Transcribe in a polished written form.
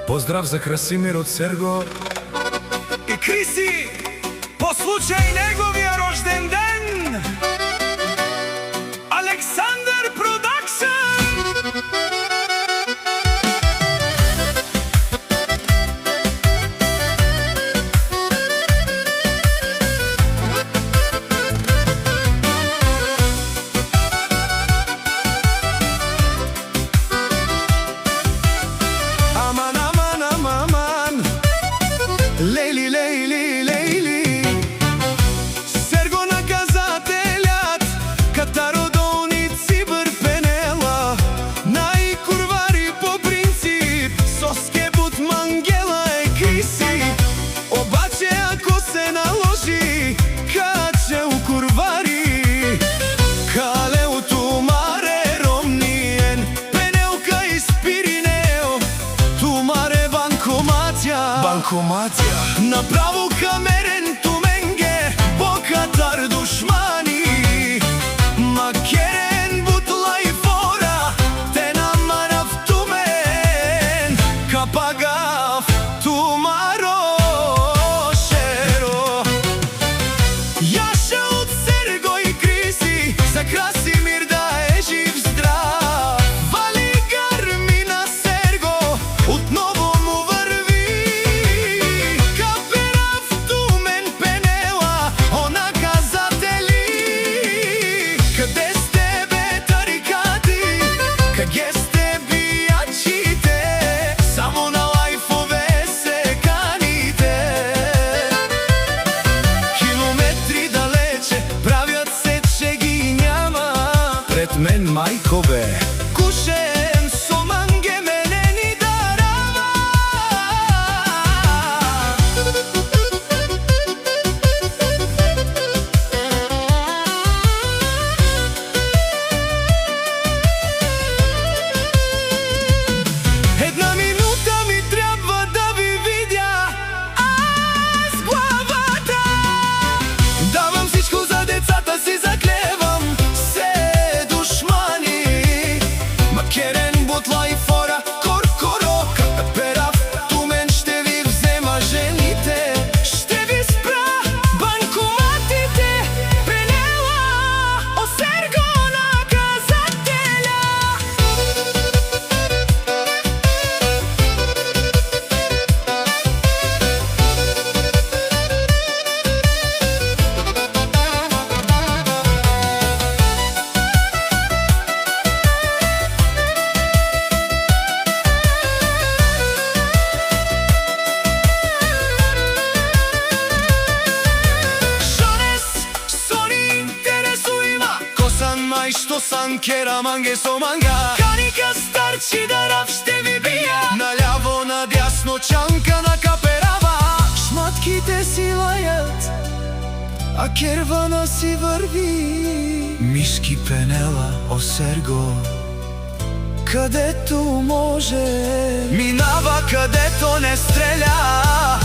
Поздрав за Красимир от Серго и Криси по случай неговия рожден ден. Александър Продакшън! Лейли, лейли, лейли, Серго наказателят, катародолници бърпенела, най-курвари по принцип, соскебут мангела е Криси. Обаче ако се наложи, качел курвари, калеото маре ромниен, пенелка и спиринео, тумаре банкоматя. Направо камерен туменге, бокатар душмани, макерен бутлай фора, те намарав тумен, капагав тумаро шеро. Яша от Серго и Криси, за Красимир да е жив здрав. Вали гармина Серго, отново му върви, мен майко бе. Кушен со манге мене ни дарава. Една минута ми трябва да ви видя аз главата. Давам всичко за децата си, заклевам се. Керен бутлай фора, коркоро, перав тумен, ще ви взема жените, ще ви спра банкоматите, пенела, о Серго наказателя. Що сан кера манге со манга, каника старчи дарав, ще ви бия. Наляво, надясно, чанка на каперава. Шматките си лаят, а кервана си върви. Мишки пенела, о Серго, където може, минава където не стреля.